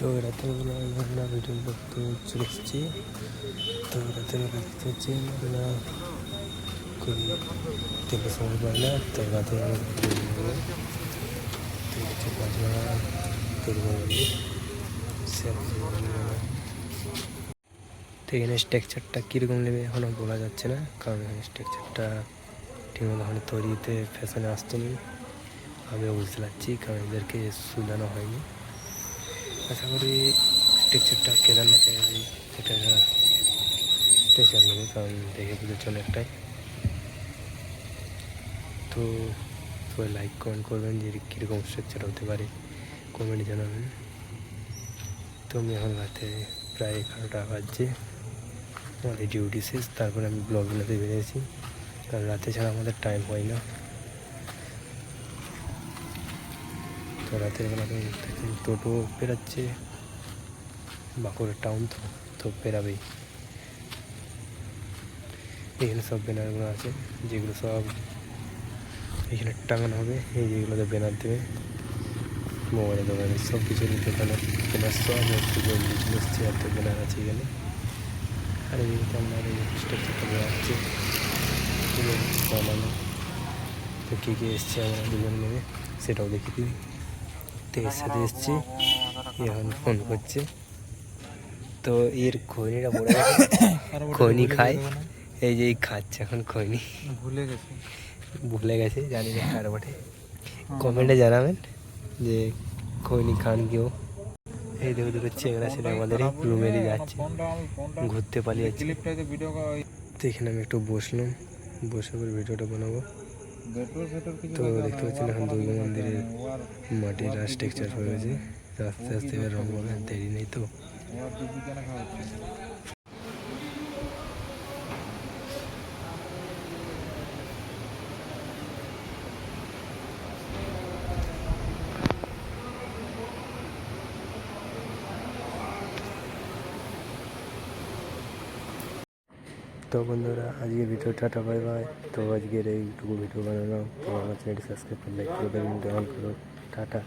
তো রাতেরবেলা আমরা ভিডিও করতে চলে এসেছি। তো রাতেরবেলা দেখতে হচ্ছে আমরা খুবই দেখে সময় পাই না, তো রাতে তো হচ্ছে বাজনা তৈরি তো এখানে স্ট্রাকচারটা কীরকম নেবে এখনও বলা যাচ্ছে না, কারণ এখানে স্ট্রাকচারটা ঠিকমতো এখনো তৈরিতে ফ্যাশনে আসতেনি। আমিও বুঝতে পারছি, কারণ এদেরকে সুলানো হয়নি। আশা করি স্ট্রাকচারটা কেদারনাথে এটা স্ট্রাকচার নেবে, কারণ দেখে বুঝেছে অনেকটাই। তো সবাই লাইক কমেন্ট করবেন যে কীরকম স্ট্রাকচার হতে পারে, কমেন্টে জানাবেন। তো আমি এখন রাতে প্রায় 11টা বাজছে, আমাদের ডিউটি শেষ, তারপরে আমি ব্লগ বানাতে বেরিয়েছি, কারণ রাতে ছাড়া আমাদের টাইম হয় না। তো রাতের বেলা তো দেখছেন টোটো পেরাচ্ছে, বাঁকুড়া টাউন তো পেরাবেই। এখানে সব ব্যানারগুলো আছে, যেগুলো সব এখানে টাঙানো হবে। এই যেগুলোতে ব্যানার দেবে মোবাইলের দোকানে, সব কিছুর দোকানের ব্যানার সব চলে এসছে, এত ব্যানার আছে এখানে। আর এদিকে আপনার এই স্ট্রাকচারটা দেওয়া হচ্ছে বানানো। তো কী কী এসছে আমরা দুজন মিলে সেটাও দেখে দিই। তো এর সাথে এসছি, এখন ফোন করছে। তো এর খৈনিটা পড়ে গেছে, খৈনি খায়, এই যে খাচ্ছে এখন খৈনি। ভুলে গেছে জানি না কার বটে, কমেন্টে জানাবেন যে খৈনি খান কেউ। এই দেখো দুটো চেংড়া ছেলে আমাদের রুমেরই যাচ্ছে, ঘুরতে পালিয়েছে। তো এখানে আমি একটু বসলাম, বসে করে ভিডিওটা বানাবো। তো দেখতে পাচ্ছেন এখন দুর্গা মন্দিরের মাটির স্ট্রাকচার হয়ে গেছে, আস্তে আস্তে রং হবে, দেরি নেই। তো তো বন্ধুরা আজকে ভিডিও টাটা বাই বাই। তো আজকের এইটুকু ভিডিও বানালাম, তো আমার চ্যানেলটি সাবস্ক্রাইব করে লাইক করে দেবেন, টাটা।